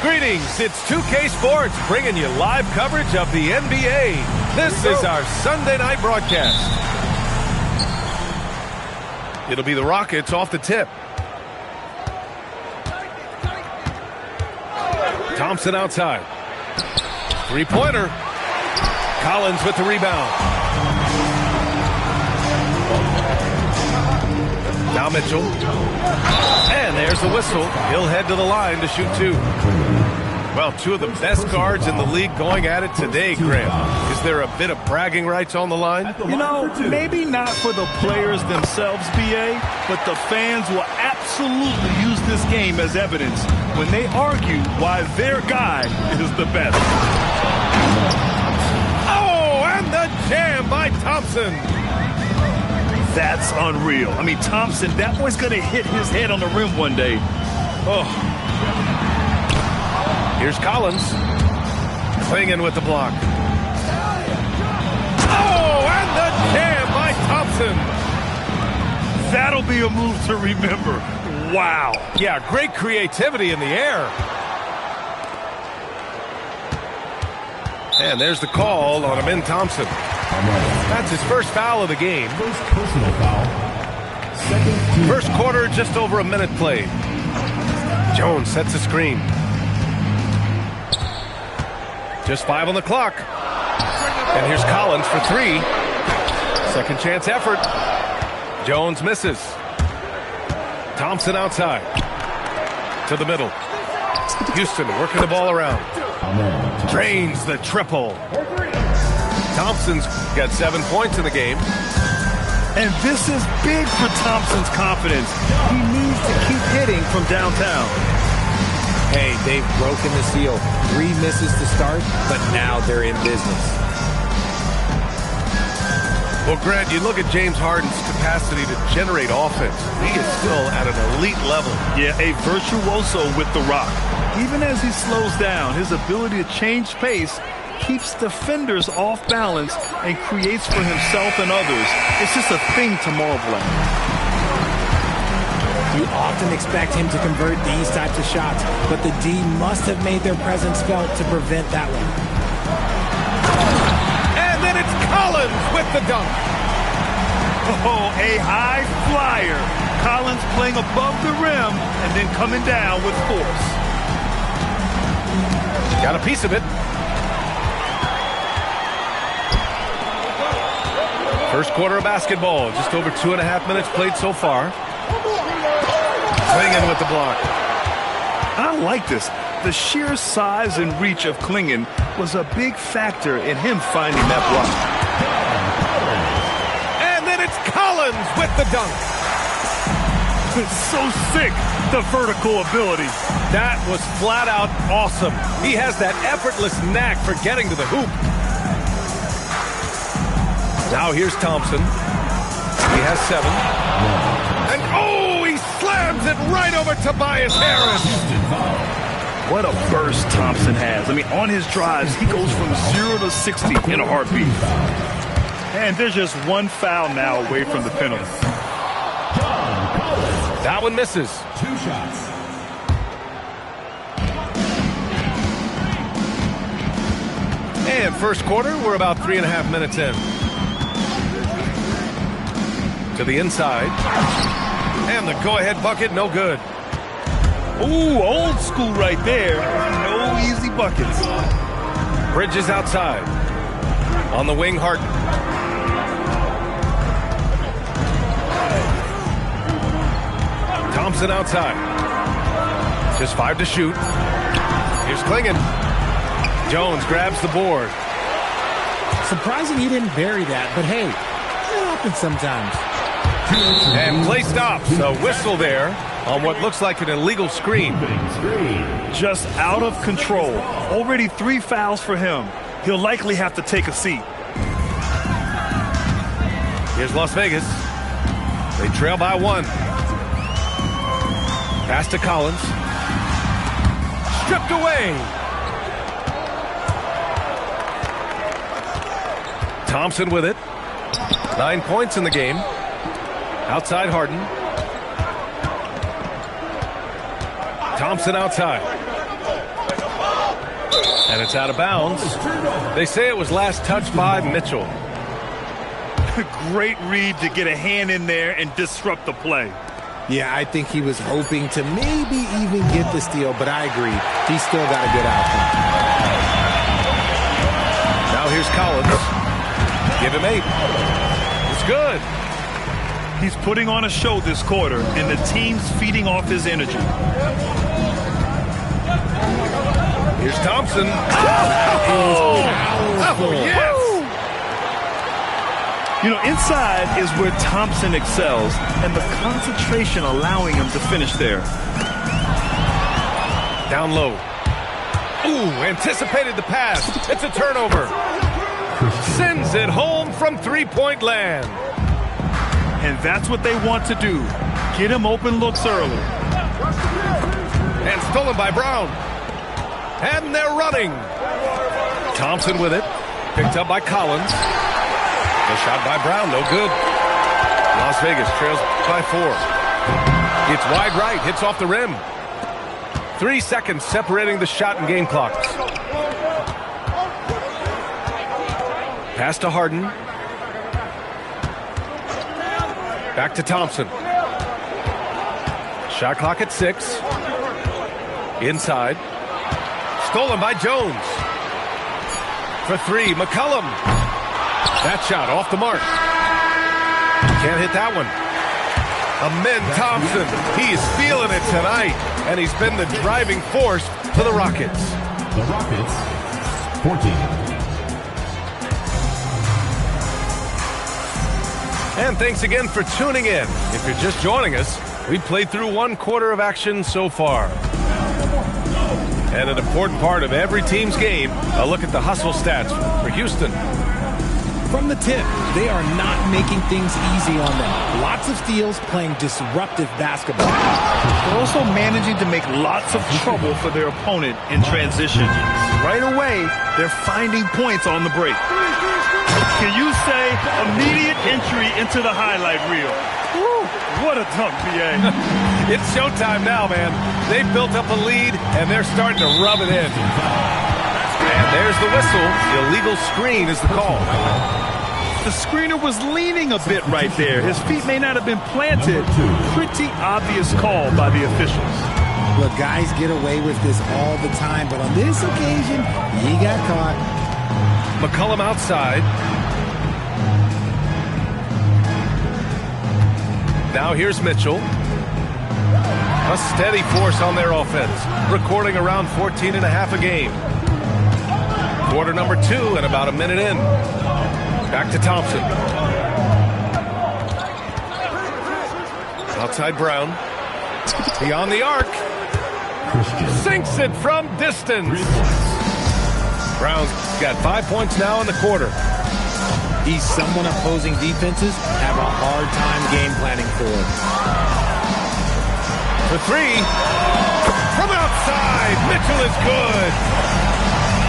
Greetings, it's 2K Sports bringing you live coverage of the NBA. This is our Sunday night broadcast. It'll be the Rockets off the tip. Thompson outside. Three-pointer. Collins with the rebound. Now Mitchell. And there's the whistle. He'll head to the line to shoot two. Well, two of the best guards in the league going at it today, Graham. Is there a bit of bragging rights on the line? You know, maybe not for the players themselves, BA, but the fans will absolutely use this game as evidence when they argue why their guy is the best. Oh, and the jam by Thompson. That's unreal. I mean, Thompson, that boy's going to hit his head on the rim one day. Oh. Here's Collins. Clinging with the block. Oh, and the jam by Thompson. That'll be a move to remember. Wow. Yeah, great creativity in the air. And there's the call on Amin Thompson. That's his first foul of the game. First personal foul. First quarter, just over a minute played. Jones sets the screen. Just 5 on the clock. And here's Collins for three. Second chance effort. Jones misses. Thompson outside. To the middle. Houston working the ball around. Drains the triple. Thompson's got 7 points in the game. And this is big for Thompson's confidence. He needs to keep hitting from downtown. Hey, they've broken the seal. 3 misses to start, but now they're in business. Well, Grant, you look at James Harden's capacity to generate offense. He is still at an elite level. Yeah, a virtuoso with the rock. Even as he slows down, his ability to change pace keeps defenders off balance and creates for himself and others. It's just a thing to marvel at. You often expect him to convert these types of shots, but the D must have made their presence felt to prevent that one. And then it's Collins with the dunk. Oh, a high flyer. Collins playing above the rim and then coming down with force. Got a piece of it. First quarter of basketball, just over 2.5 minutes played so far. Clingan with the block. I like this. The sheer size and reach of Clingan was a big factor in him finding that block. And then it's Collins with the dunk. It's so sick, the vertical ability. That was flat out awesome. He has that effortless knack for getting to the hoop. Now here's Thompson. He has 7. And oh, he slams it right over Tobias Harris. What a burst Thompson has. I mean, on his drives, he goes from 0 to 60 in a heartbeat. And there's just one foul now away from the penalty. That one misses. 2 shots. And first quarter, we're about 3.5 minutes in. To the inside. And the go-ahead bucket, no good. Ooh, old school right there. No easy buckets. Bridges outside. On the wing, Harden. Thompson outside. Just 5 to shoot. Here's Clingan. Jones grabs the board. Surprising he didn't bury that, but hey, it happens sometimes. And play stops. A whistle there on what looks like an illegal screen. Just out of control. Already 3 fouls for him. He'll likely have to take a seat. Here's Las Vegas. They trail by 1. Pass to Collins. Stripped away. Thompson with it. 9 points in the game. Outside Harden. Thompson outside. And it's out of bounds. They say it was last touched by Mitchell. Great read to get a hand in there and disrupt the play. Yeah, I think he was hoping to maybe even get the steal, but I agree. He still got a good outcome. Now here's Collins. Give him 8. It's good. He's putting on a show this quarter, and the team's feeding off his energy. Here's Thompson. Oh, yes! You know, inside is where Thompson excels, and the concentration allowing him to finish there. Down low. Ooh, anticipated the pass. It's a turnover. Sends it home from three-point land. And that's what they want to do. Get him open looks early. And stolen by Brown. And they're running. Thompson with it. Picked up by Collins. The shot by Brown, no good. Las Vegas trails by 4. It's wide right, hits off the rim. 3 seconds separating the shot and game clocks. Pass to Harden. Back to Thompson. Shot clock at 6. Inside. Stolen by Jones. For 3, McCollum. That shot off the mark. Can't hit that one. Amen Thompson. He's feeling it tonight. And he's been the driving force for the Rockets. The Rockets, 14. And thanks again for tuning in. If you're just joining us, we've played through 1 quarter of action so far. And an important part of every team's game, a look at the hustle stats for Houston. From the tip, they are not making things easy on them. Lots of steals, playing disruptive basketball. They're also managing to make lots of trouble for their opponent in transition. Right away, they're finding points on the break. Can you say immediate entry into the highlight reel? Woo, what a dunk, PA. It's showtime now, man. They've built up a lead, and they're starting to rub it in. And there's the whistle. Illegal screen is the call. The screener was leaning a bit right there. His feet may not have been planted. Pretty obvious call by the officials. Look, guys get away with this all the time, but on this occasion, he got caught. McCollum outside. Now here's Mitchell. A steady force on their offense, recording around 14.5 a game. Quarter number 2 and about a minute in. Back to Thompson. Outside Brown. Beyond the arc. Sinks it from distance. Brown's got 5 points now in the quarter. He's someone opposing defenses have a hard time game planning for. For 3. From outside. Mitchell is good.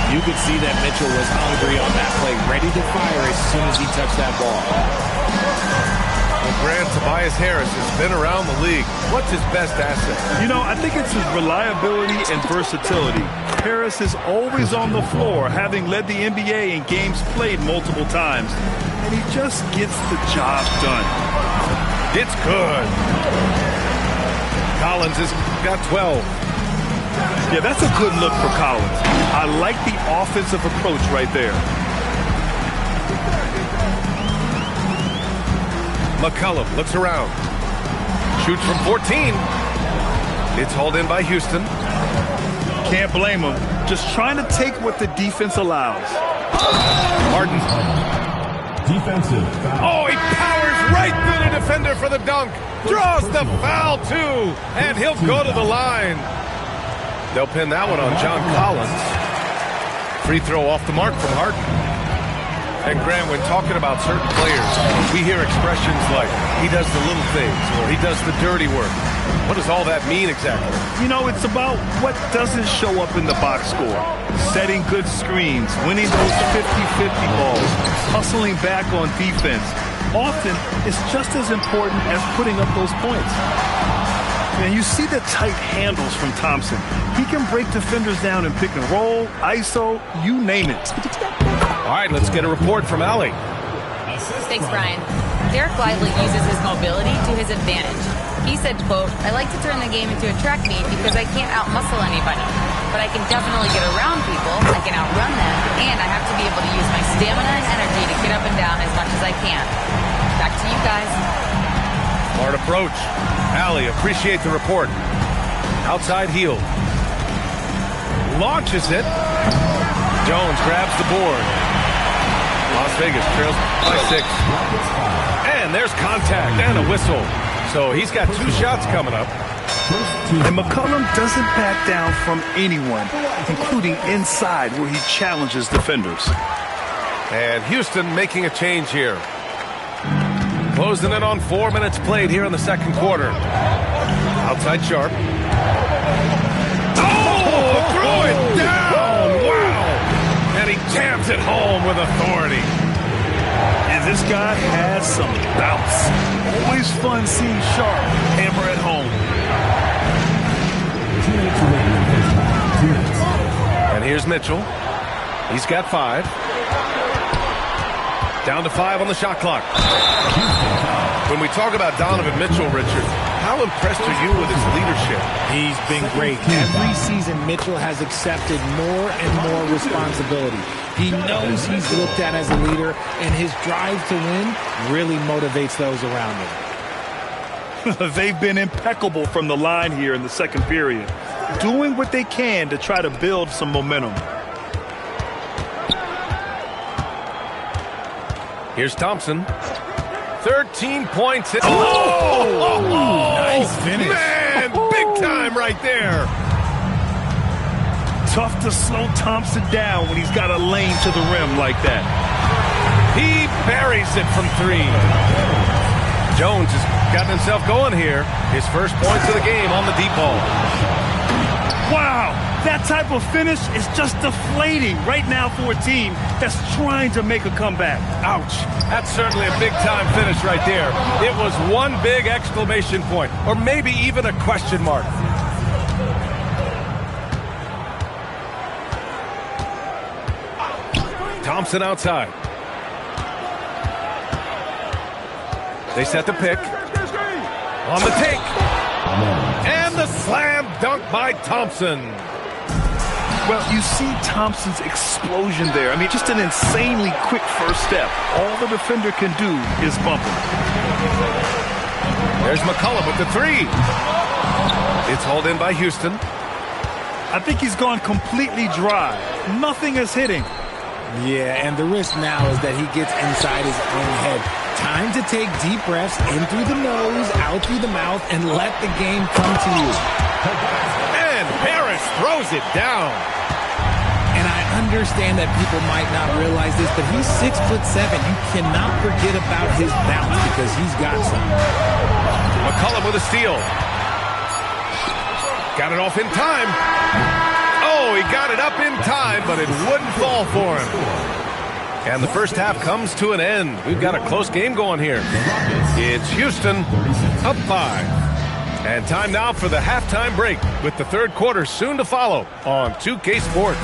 You could see that Mitchell was hungry on that play, ready to fire as soon as he touched that ball. Well, Grant, Tobias Harris has been around the league. What's his best asset? You know, I think it's his reliability and versatility. Harris is always on the floor, having led the NBA in games played multiple times. And he just gets the job done. It's good. Collins has got 12. Yeah, that's a good look for Collins. I like the offensive approach right there. McCollum looks around. Shoots from 14. It's hauled in by Houston. Can't blame him. Just trying to take what the defense allows. Harden. Defensive foul. Oh, he powers right through the defender for the dunk. Draws the foul, too. And he'll go to the line. They'll pin that one on John Collins. Free throw off the mark from Harden. And Grant, when talking about certain players, we hear expressions like, he does the little things, or he does the dirty work. What does all that mean exactly? You know, it's about what doesn't show up in the box score. Setting good screens, winning those 50-50 balls, hustling back on defense. Often, it's just as important as putting up those points. And you see the tight handles from Thompson. He can break defenders down in pick and roll, ISO, you name it. All right, let's get a report from Allie. Thanks, Brian. Derek Lively uses his mobility to his advantage. He said, quote, "I like to turn the game into a track meet because I can't outmuscle anybody. But I can definitely get around people, I can outrun them, and I have to be able to use my stamina and energy to get up and down as much as I can." Back to you guys. Smart approach. Allie, appreciate the report. Outside heel. Launches it. Jones grabs the board. Las Vegas trails by 6. And there's contact and a whistle. So he's got 2 shots coming up. And McCollum doesn't back down from anyone, including inside where he challenges defenders. And Houston making a change here. Closing in on 4 minutes played here in the second quarter. Outside Sharp. Oh, throw it down! Wow! And he jams it home with authority. And this guy has some bounce. Always fun seeing Sharp hammer at home. 2 minutes remaining in the first half. 2 minutes. And here's Mitchell. He's got 5. Down to 5 on the shot clock. When we talk about Donovan Mitchell, Richard, how impressed are you with his leadership? He's been great. Every season, Mitchell has accepted more and more responsibility. He knows he's looked at as a leader, and his drive to win really motivates those around him. They've been impeccable from the line here in the second period, doing what they can to try to build some momentum. Here's Thompson. 13 points. Oh! Nice finish. Man, big time right there. Tough to slow Thompson down when he's got a lane to the rim like that. He buries it from 3. Jones has gotten himself going here. His first points of the game on the deep ball. Wow, that type of finish is just deflating right now for a team that's trying to make a comeback. Ouch. That's certainly a big-time finish right there. It was one big exclamation point, or maybe even a question mark. Thompson outside. They set the pick. On the take. And the slam dunk by Thompson. Well, you see Thompson's explosion there. I mean, just an insanely quick first step. All the defender can do is bump him. There's McCollum with the 3. It's hauled in by Houston. I think he's gone completely dry. Nothing is hitting. Yeah, and the risk now is that he gets inside his own head. Time to take deep breaths in through the nose, out through the mouth, and let the game come to you. And Harris throws it down. And I understand that people might not realize this, but he's 6'7". You cannot forget about his bounce because he's got some. McCollum with a steal. Got it off in time. Oh, he got it up in time, but it wouldn't fall for him. And the first half comes to an end. We've got a close game going here. It's Houston up 5. And time now for the halftime break with the third quarter soon to follow on 2K Sports.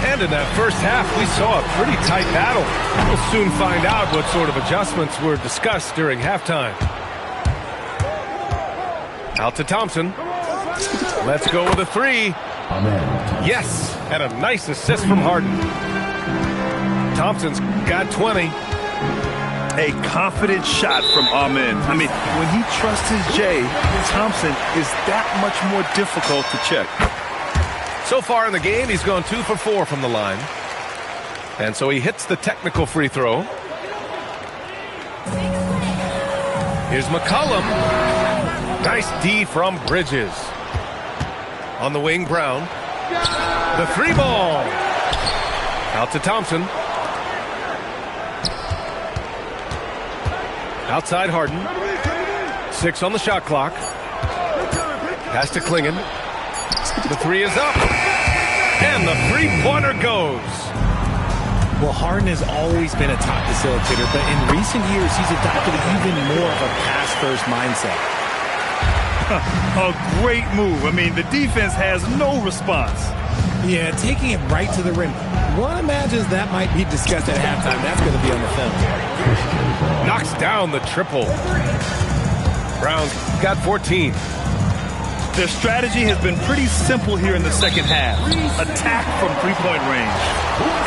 And in that first half, we saw a pretty tight battle. We'll soon find out what sort of adjustments were discussed during halftime. Out to Thompson. Let's go with a 3. Yes, and a nice assist from Harden. Thompson's got 20. A confident shot from Amen. I mean, when he trusts his J, Thompson is that much more difficult to check. So far in the game, he's gone 2 for 4 from the line. And so he hits the technical free throw. Here's McCollum. Nice D from Bridges. On the wing, Brown. The 3 ball. Out to Thompson. Outside Harden. 6 on the shot clock. Pass to Klingon. The 3 is up. And the 3-pointer goes. Well, Harden has always been a top facilitator, but in recent years, he's adopted even more of a pass-first mindset. A great move. I mean, the defense has no response. Yeah, taking it right to the rim. One imagines that might be discussed at halftime. That's going to be on the film. Knocks down the triple. Brown's got 14. Their strategy has been pretty simple here in the second half. Attack from three-point range.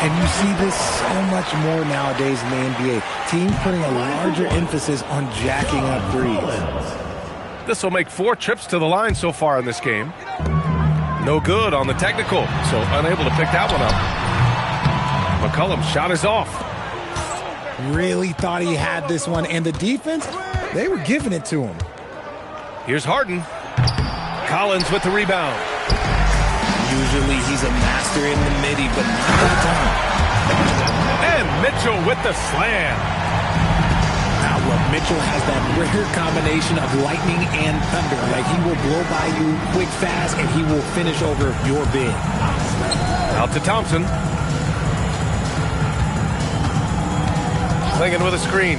And you see this so much more nowadays in the NBA. Teams putting a larger emphasis on jacking up threes. This will make 4 trips to the line so far in this game. No good on the technical, so unable to pick that one up. McCollum's shot is off. Really thought he had this one, and the defense, they were giving it to him. Here's Harden. Collins with the rebound. Usually he's a master in the midi, but not that time. And Mitchell with the slam. Now look, Mitchell has that rare combination of lightning and thunder. Like, he will blow by you quick, fast, and he will finish over your big. Out to Thompson. Clingan with a screen.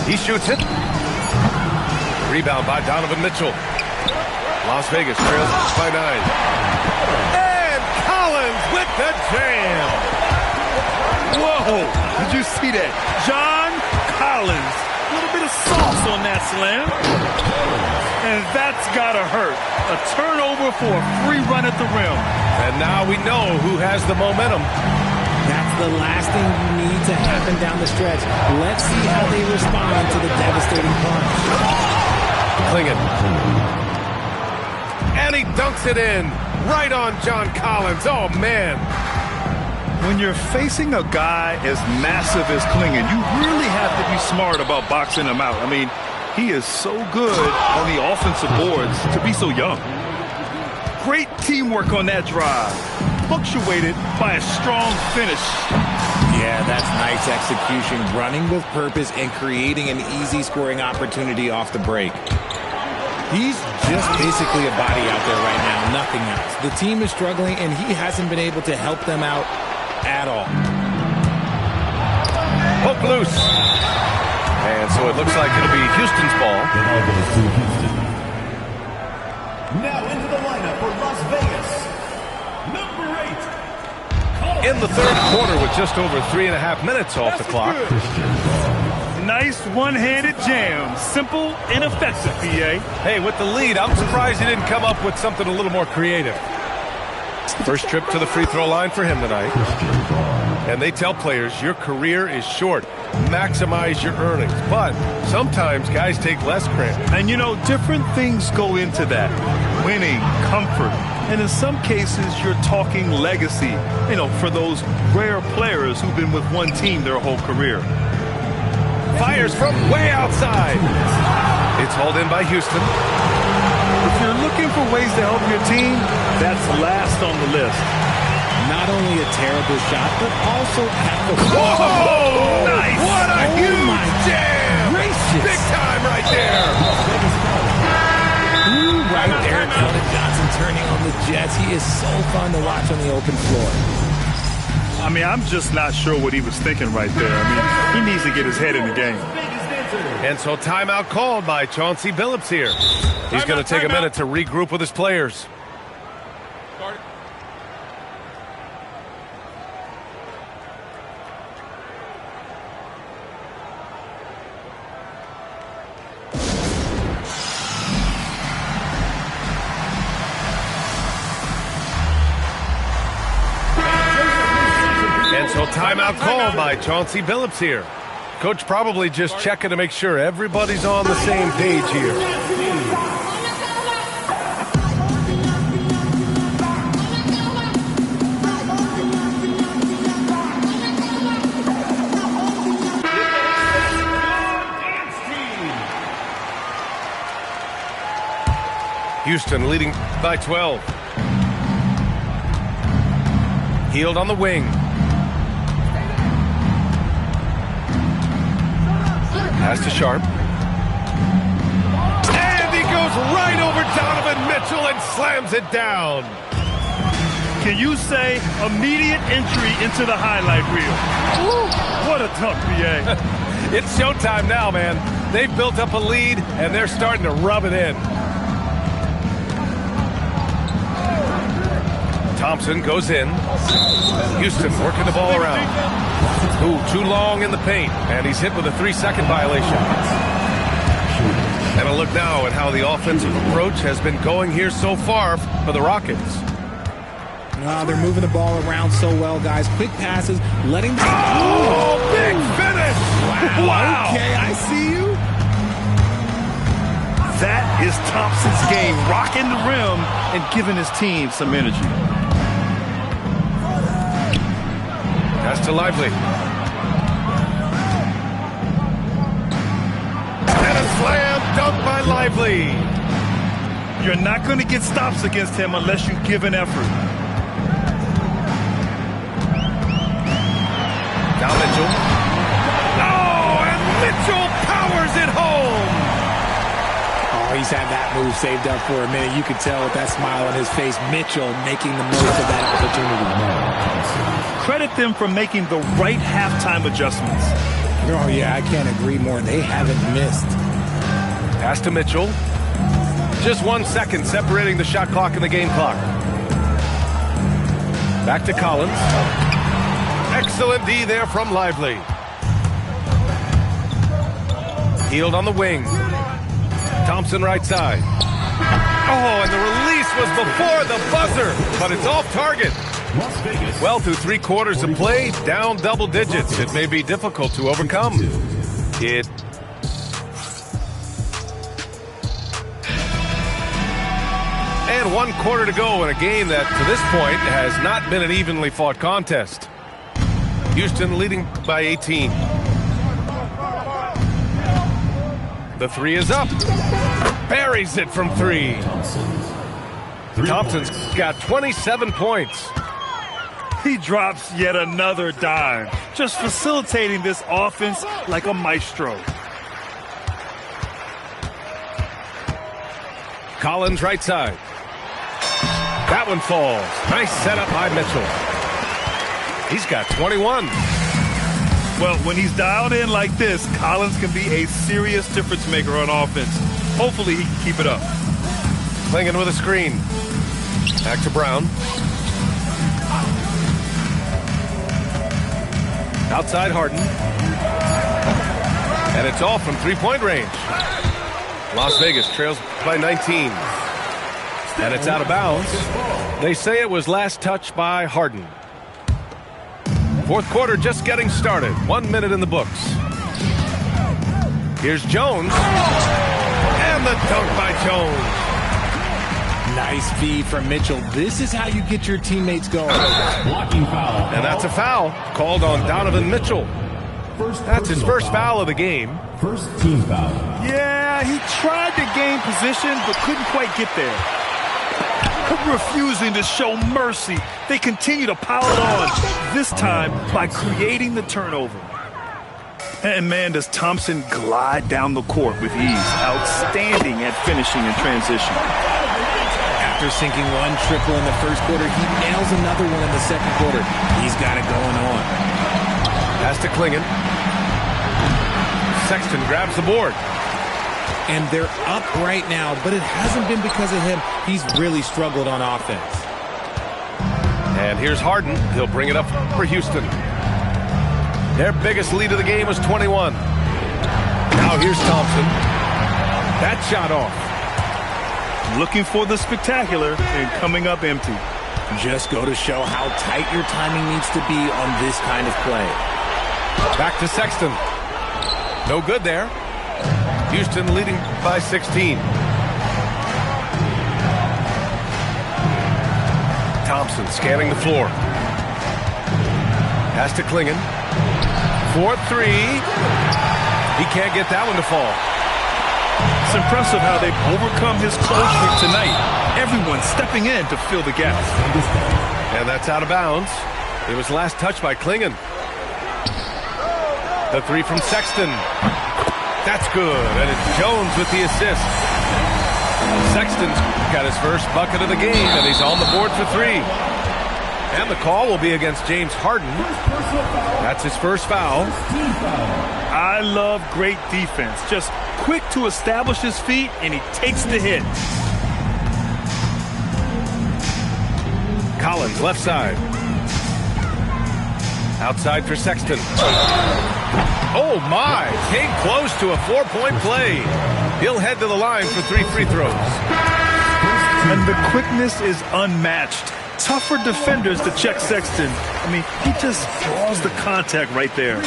He shoots it. Rebound by Donovan Mitchell. Las Vegas trails by 9. And Collins with the jam. Whoa! Did you see that? John Collins. A little bit of sauce on that slam. And that's got to hurt. A turnover for a free run at the rim. And now we know who has the momentum. That's the last thing you need to happen down the stretch. Let's see how they respond to the devastating punch. Clingan. And he dunks it in. Right on John Collins. Oh, man. When you're facing a guy as massive as Clingan, you really have to be smart about boxing him out. I mean, he is so good on the offensive boards to be so young. Great teamwork on that drive. Punctuated by a strong finish. Yeah, that's nice execution. Running with purpose and creating an easy scoring opportunity off the break. He's just basically a body out there right now, nothing else. The team is struggling, and he hasn't been able to help them out at all. Hook loose. And so it looks like it'll be Houston's ball. It all goes to Houston. Now into the lineup for Las Vegas. Number 8. In the third quarter with just over 3.5 minutes off the clock. Nice one-handed jam. Simple and effective, PA. Hey, with the lead, I'm surprised he didn't come up with something a little more creative. First trip to the free throw line for him tonight. And they tell players, your career is short. Maximize your earnings. But sometimes guys take less credit. And, you know, different things go into that. Winning, comfort, and in some cases, you're talking legacy, you know, for those rare players who've been with one team their whole career. Fires from way outside. It's hauled in by Houston. If you're looking for ways to help your team, that's last on the list. Not only a terrible shot, but also at the... Whoa! Nice! What a huge jam! Gracious. Big time right there! Ooh, right there, Keldon Johnson turning on the Jets. He is so fun to watch on the open floor. I mean, I'm just not sure what he was thinking right there. I mean, he needs to get his head in the game. And so timeout called by Chauncey Billups here. He's going to take a minute to regroup with his players. And so timeout called by Chauncey Billups here. Coach probably just checking to make sure everybody's on the same page here. Houston leading by 12. Healed on the wing. Pass to Sharp. And he goes right over Donovan Mitchell and slams it down. Can you say immediate entry into the highlight reel? Woo, what a dunk, B.A. It's showtime now, man. They've built up a lead, and they're starting to rub it in. Thompson goes in. Houston working the ball around. Ooh, too long in the paint, and he's hit with a 3-second violation. And a look now at how the offensive approach has been going here so far for the Rockets. They're moving the ball around so well, guys. Quick passes, letting... Oh, big finish! Wow. Okay, I see you. That is Thompson's game, rocking the rim and giving his team some energy. Pass to Lively. And a slam dunk by Lively. You're not going to get stops against him unless you give an effort. Now Mitchell. Oh, and Mitchell powers it home. Oh, he's had that move saved up for a minute. You can tell with that smile on his face, Mitchell making the most of that opportunity. Credit them for making the right halftime adjustments. Oh, yeah, I can't agree more. They haven't missed. Pass to Mitchell. Just 1 second separating the shot clock and the game clock. Back to Collins. Excellent D there from Lively. Healed on the wing. Thompson right side. Oh, and the release was before the buzzer, but it's off target. Well, through 3 quarters of play, down double digits. It may be difficult to overcome. And 1 quarter to go in a game that, to this point, has not been an evenly fought contest. Houston leading by 18. The 3 is up. Buries it from 3. Thompson's got 27 points. He drops yet another dime, just facilitating this offense like a maestro. Collins right side. That one falls. Nice setup by Mitchell. He's got 21. Well, when he's dialed in like this, Collins can be a serious difference maker on offense. Hopefully he can keep it up. Clingan with a screen. Back to Brown. Outside Harden. And it's off from 3-point range. Las Vegas trails by 19. And it's out of bounds. They say it was last touched by Harden. 4th quarter just getting started. 1 minute in the books. Here's Jones. And the dunk by Jones. Nice feed from Mitchell. This is how you get your teammates going. Blocking foul. And that's a foul called on Donovan Mitchell. That's his first foul of the game. First team foul. Yeah, he tried to gain position but couldn't quite get there. Refusing to show mercy, they continue to pile it on, this time by creating the turnover. And man, does Thompson glide down the court with ease. Outstanding at finishing in transition. After sinking 1 triple in the first quarter, he nails another one in the second quarter. He's got it going on. Pass to Clingan. Sexton grabs the board. And they're up right now, but it hasn't been because of him. He's really struggled on offense. And here's Harden. He'll bring it up for Houston. Their biggest lead of the game was 21. Now here's Thompson. That shot off. Looking for the spectacular and coming up empty. Just go to show how tight your timing needs to be on this kind of play. Back to Sexton. No good there. Houston leading by 16. Thompson scanning the floor. Pass to Clingan. 4-3. He can't get that one to fall. It's impressive how they've overcome his cold streak tonight. Everyone stepping in to fill the gap. And that's out of bounds. It was last touched by Clingan. The 3 from Sexton. That's good, and it's Jones with the assist. Sexton's got his first bucket of the game, and he's on the board for 3. And the call will be against James Harden. That's his first foul. I love great defense. Just quick to establish his feet, and he takes the hit. Collins, left side. Outside for Sexton. Oh, my. Came close to a 4-point play. He'll head to the line for 3 free throws. And the quickness is unmatched. Tougher defenders to check Sexton. I mean, he just draws the contact right there.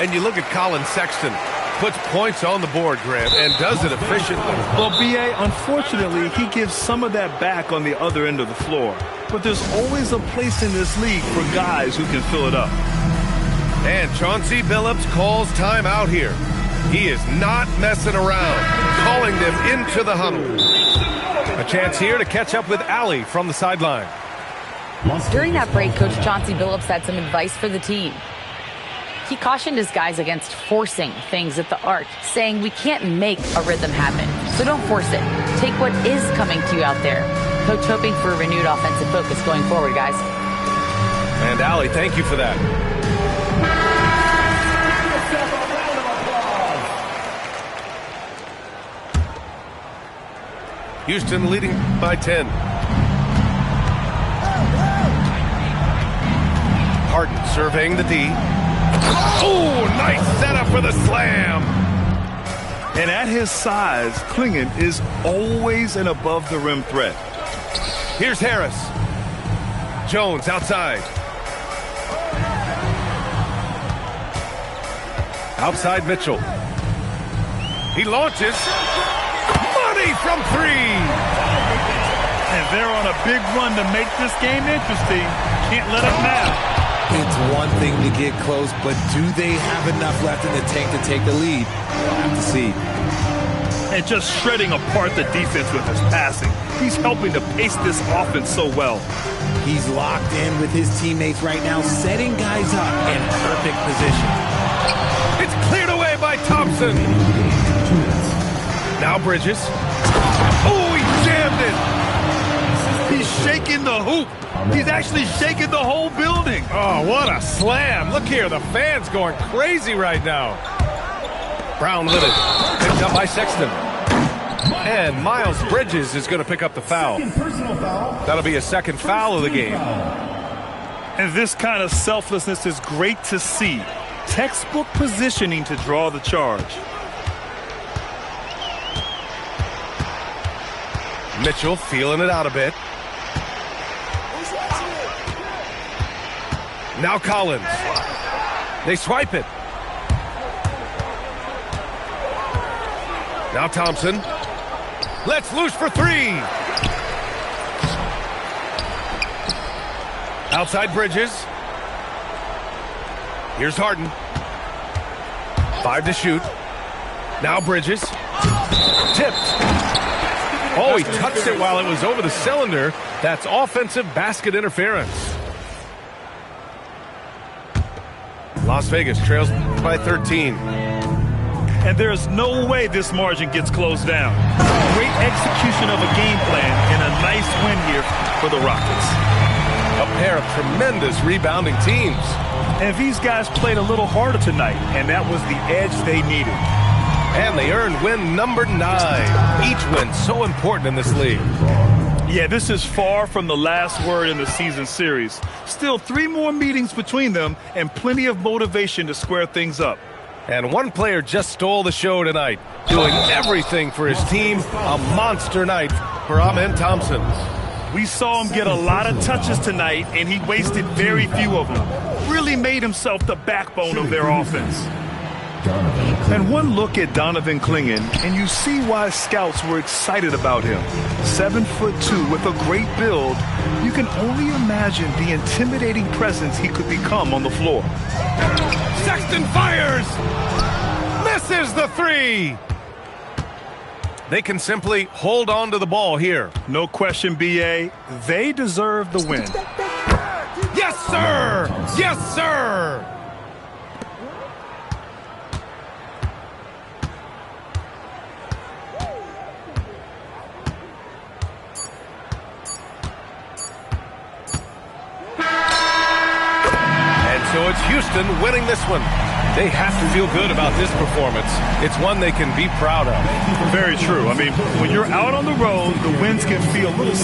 And you look at Colin Sexton. Puts points on the board, Grant, and does it efficiently. Well, B.A., unfortunately, he gives some of that back on the other end of the floor. But there's always a place in this league for guys who can fill it up. And Chauncey Billups calls timeout here. He is not messing around, calling them into the huddle. A chance here to catch up with Allie from the sideline. During that break, Coach Chauncey Billups had some advice for the team. He cautioned his guys against forcing things at the arc, saying we can't make a rhythm happen, so don't force it. Take what is coming to you out there. Coach hoping for a renewed offensive focus going forward, guys. And Allie, thank you for that. Houston leading by 10. Harden surveying the D. Oh, nice setup for the slam. And at his size, Clingan is always an above-the-rim threat. Here's Harris. Jones outside. Outside Mitchell. He launches. Money from 3. And they're on a big run to make this game interesting. Can't let up now. It's one thing to get close, but do they have enough left in the tank to take the lead? We'll have to see. And just shredding apart the defense with his passing. He's helping to pace this offense so well. He's locked in with his teammates right now, setting guys up in perfect position. It's cleared away by Thompson. Now Bridges. Oh, he jammed it. He's shaking the hoop. He's actually shaking the whole building. Oh, what a slam. Look here, the fans going crazy right now. Brown with it. Picked up by Sexton. And Miles Bridges is going to pick up the foul. That'll be a second foul of the game. And this kind of selflessness is great to see. Textbook positioning to draw the charge. Mitchell feeling it out a bit. Now Collins. They swipe it. Now Thompson. Let's loose for 3. Outside Bridges. Here's Harden. 5 to shoot. Now Bridges. Tipped. Oh, he touched it while it was over the cylinder. That's offensive basket interference. Las Vegas trails by 13. And there's no way this margin gets closed down. Great execution of a game plan and a nice win here for the Rockets. A pair of tremendous rebounding teams. And these guys played a little harder tonight, and that was the edge they needed. And they earned win number 9. Each win so important in this league. Yeah, this is far from the last word in the season series. Still 3 more meetings between them and plenty of motivation to square things up. And one player just stole the show tonight, doing everything for his team. A monster night for Amen Thompson. We saw him get a lot of touches tonight, and he wasted very few of them. Really made himself the backbone of their offense. And one look at Donovan Clingan, and you see why scouts were excited about him. 7'2" with a great build. You can only imagine the intimidating presence he could become on the floor. Sexton fires! Misses the 3! They can simply hold on to the ball here. No question, B.A. They deserve the win. Yes, sir! Yes, sir! So it's Houston winning this one. They have to feel good about this performance. It's one they can be proud of. Very true. I mean, when you're out on the road, the wins can feel a little